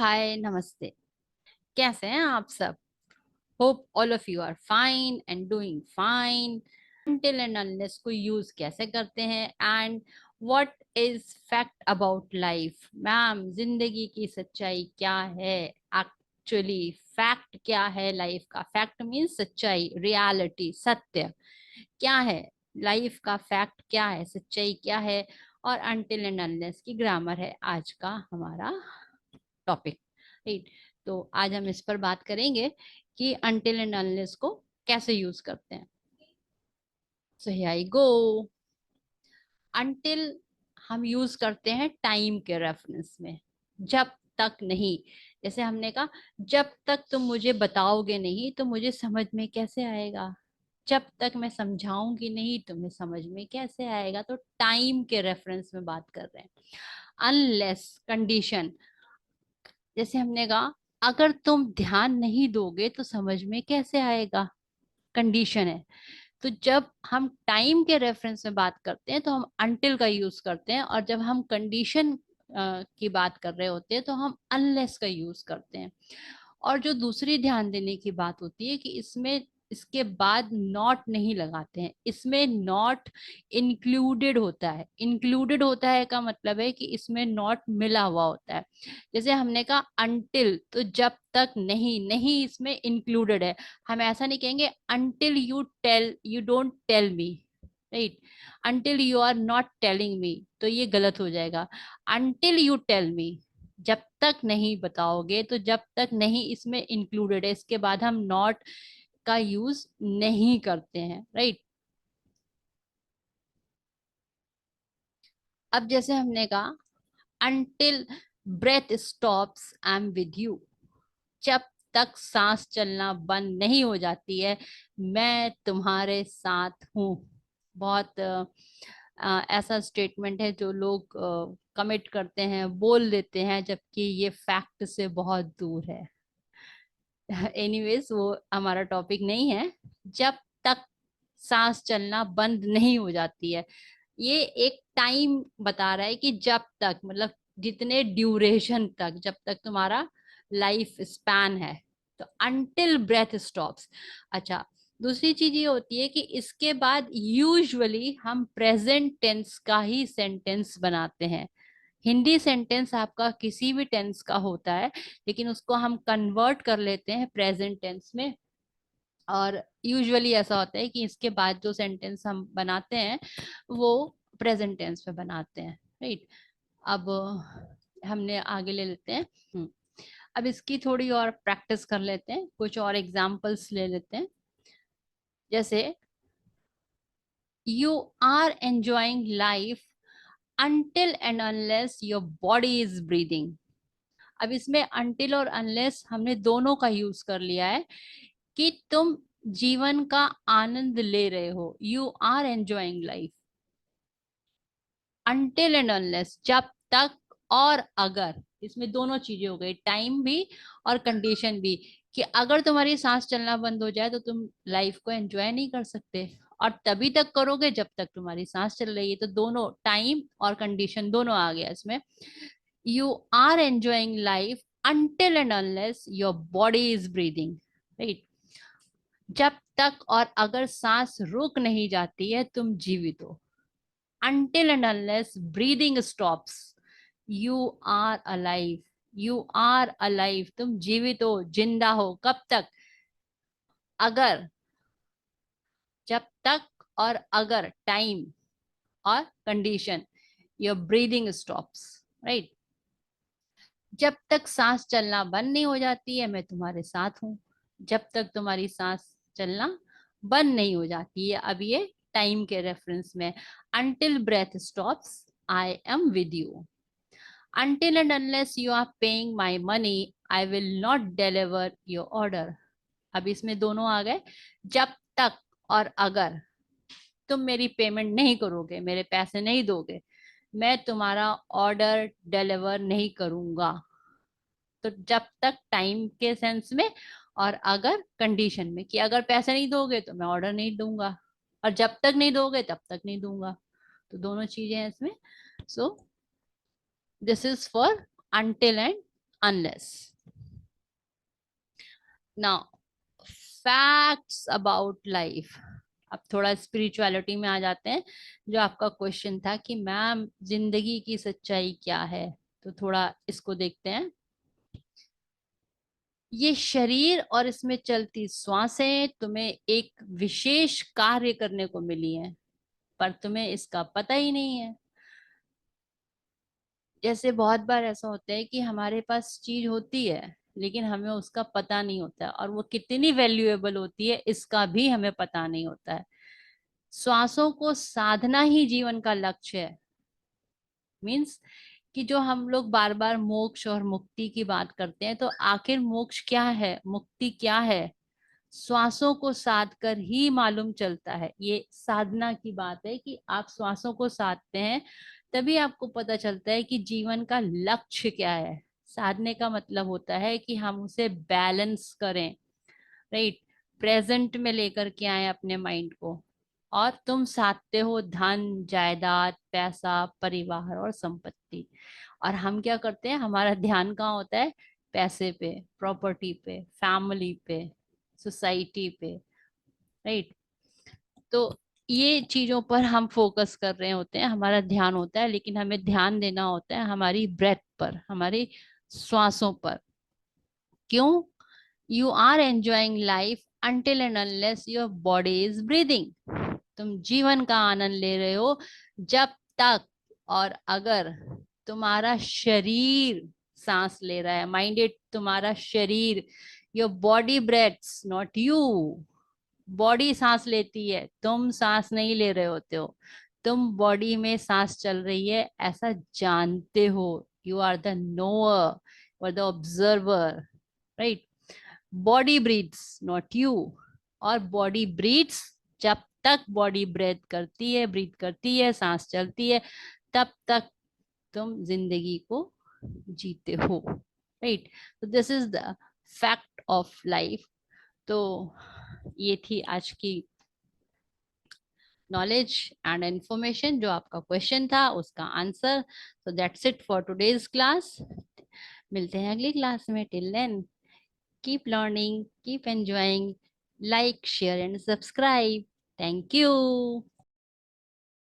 हाय नमस्ते। कैसे हैं आप सब? Hope all of you are fine and doing fine. Until and unless को यूज कैसे करते हैं and what is fact about life? Ma'am, जिंदगी की सच्चाई क्या है? एक्चुअली फैक्ट क्या है लाइफ का? फैक्ट मीन्स सच्चाई, रियलिटी, सत्य क्या है? लाइफ का फैक्ट क्या है, सच्चाई क्या है? और अनटिल एंड अनलेस की ग्रामर है आज का हमारा टॉपिक। राइट। तो आज हम इस पर बात करेंगे कि अनटिल एंड अनलेस को कैसे यूज करते हैं। So here I go. Until हम यूज करते हैं टाइम के रेफरेंस में। जब तक नहीं, जैसे हमने कहा, जब तक तुम मुझे बताओगे नहीं तो मुझे समझ में कैसे आएगा? जब तक मैं समझाऊंगी नहीं तुम्हें समझ में कैसे आएगा? तो टाइम के रेफरेंस में बात कर रहे हैं। अनलेस कंडीशन, जैसे हमने कहा, अगर तुम ध्यान नहीं दोगे तो समझ में कैसे आएगा? कंडीशन है। तो जब हम टाइम के रेफरेंस में बात करते हैं तो हम अनटिल का यूज करते हैं, और जब हम कंडीशन की बात कर रहे होते हैं तो हम अनलेस का यूज करते हैं। और जो दूसरी ध्यान देने की बात होती है कि इसमें इसके बाद नॉट नहीं लगाते हैं। इसमें नॉट इंक्लूडेड होता है। इंक्लूडेड होता है का मतलब है कि इसमें नॉट मिला हुआ होता है। जैसे हमने कहा अनटिल, तो जब तक नहीं, नहीं इसमें इंक्लूडेड है। हम ऐसा नहीं कहेंगे until you tell, you don't tell me, right? Until you are not telling me, तो ये गलत हो जाएगा। अनटिल यू टेल मी, जब तक नहीं बताओगे, तो जब तक नहीं इसमें इंक्लूडेड है, इसके बाद हम नॉट का यूज नहीं करते हैं, राइट? अब जैसे हमने कहा until breath stops I am with you, जब तक सांस चलना बंद नहीं हो जाती है मैं तुम्हारे साथ हूँ। बहुत ऐसा स्टेटमेंट है जो लोग कमिट करते हैं, बोल देते हैं, जबकि ये फैक्ट से बहुत दूर है। एनीवेज, वो हमारा टॉपिक नहीं है। जब तक सांस चलना बंद नहीं हो जाती है, ये एक टाइम बता रहा है कि जब तक, मतलब जितने ड्यूरेशन तक, जब तक तुम्हारा लाइफ स्पैन है। तो अनटिल ब्रेथ स्टॉप्स। अच्छा, दूसरी चीज ये होती है कि इसके बाद यूजुअली हम प्रेजेंट टेंस का ही सेंटेंस बनाते हैं। हिंदी सेंटेंस आपका किसी भी टेंस का होता है, लेकिन उसको हम कन्वर्ट कर लेते हैं प्रेजेंट टेंस में। और यूजुअली ऐसा होता है कि इसके बाद जो सेंटेंस हम बनाते हैं वो प्रेजेंट टेंस में बनाते हैं, राइट? अब हमने आगे ले लेते हैं। अब इसकी थोड़ी और प्रैक्टिस कर लेते हैं, कुछ और एग्जांपल्स ले लेते हैं। जैसे you are enjoying life until and unless your body is breathing। अब इसमें until और unless हमने दोनों का यूज कर लिया है कि तुम जीवन का आनंद ले रहे हो। You are enjoying life until and unless, जब तक और अगर, इसमें दोनों चीजें हो गई, टाइम भी और कंडीशन भी, कि अगर तुम्हारी सांस चलना बंद हो जाए तो तुम लाइफ को एंजॉय नहीं कर सकते, और तभी तक करोगे जब तक तुम्हारी सांस चल रही है। तो दोनों, टाइम और कंडीशन दोनों आ गया इसमें। You are enjoying life until and unless your body is breathing, right? जब तक और अगर सांस रुक नहीं जाती है तुम जीवित हो। until and unless breathing stops, you are alive। you are alive, तुम जीवित हो, जिंदा हो। कब तक? अगर, जब तक और अगर, टाइम और condition, your breathing stops, right? जब तक सांस चलना बंद नहीं हो जाती है मैं तुम्हारे साथ हूं। जब तक तुम्हारी सांस चलना बंद नहीं हो जाती है, अब ये टाइम के रेफरेंस में। until breath stops I am with you। until and unless you are paying my money I will not deliver your order। अब इसमें दोनों आ गए, जब तक और अगर तुम मेरी पेमेंट नहीं करोगे, मेरे पैसे नहीं दोगे, मैं तुम्हारा ऑर्डर डिलीवर नहीं करूंगा। तो जब तक टाइम के सेंस में, और अगर कंडीशन में, कि अगर पैसे नहीं दोगे तो मैं ऑर्डर नहीं दूंगा, और जब तक नहीं दोगे तब तक नहीं दूंगा। तो दोनों चीजें हैं इसमें। So this is for until and unless. Now, facts about life. अब थोड़ा स्पिरिचुअलिटी में आ जाते हैं। जो आपका क्वेश्चन था कि मैम जिंदगी की सच्चाई क्या है, तो थोड़ा इसको देखते हैं। ये शरीर और इसमें चलती श्वासें तुम्हें एक विशेष कार्य करने को मिली हैं, पर तुम्हें इसका पता ही नहीं है। जैसे बहुत बार ऐसा होता है कि हमारे पास चीज होती है लेकिन हमें उसका पता नहीं होता है, और वो कितनी वैल्यूएबल होती है इसका भी हमें पता नहीं होता है। श्वासों को साधना ही जीवन का लक्ष्य है। मीन्स कि जो हम लोग बार बार मोक्ष और मुक्ति की बात करते हैं, तो आखिर मोक्ष क्या है, मुक्ति क्या है, श्वासों को साध कर ही मालूम चलता है। ये साधना की बात है कि आप श्वासों को साधते हैं, तभी आपको पता चलता है कि जीवन का लक्ष्य क्या है। साधने का मतलब होता है कि हम उसे बैलेंस करें, राइट, प्रेजेंट में लेकर के आए अपने माइंड को। और तुम साधते हो धन, जायदाद, पैसा, परिवार और संपत्ति। और हम क्या करते हैं, हमारा ध्यान कहाँ होता है, पैसे पे, प्रॉपर्टी पे, फैमिली पे, सोसाइटी पे, राइट। तो ये चीजों पर हम फोकस कर रहे होते हैं, हमारा ध्यान होता है, लेकिन हमें ध्यान देना होता है हमारी ब्रेथ पर, हमारी श्वासों पर। क्यों? You are enjoying life until and unless your body is breathing. तुम जीवन का आनंद ले रहे हो जब तक और अगर तुम्हारा शरीर सांस ले रहा है। माइंड इट, तुम्हारा शरीर, your body breaths not you. Body सांस लेती है, तुम सांस नहीं ले रहे होते हो। तुम बॉडी में सांस चल रही है ऐसा जानते हो। यू आर द नोअर और the observer, right. Body breathes not you. और बॉडी ब्रीथ्स, जब तक बॉडी ब्रीथ करती है, सांस चलती है, तब तक तुम जिंदगी को जीते हो, राइट। तो this is the fact of life. तो ये थी आज की नॉलेज एंड इंफॉर्मेशन, जो आपका क्वेश्चन था उसका answer. So that's it for today's class. मिलते हैं अगली क्लास में। Till then, keep learning, keep enjoying, like, share, and subscribe. Thank you.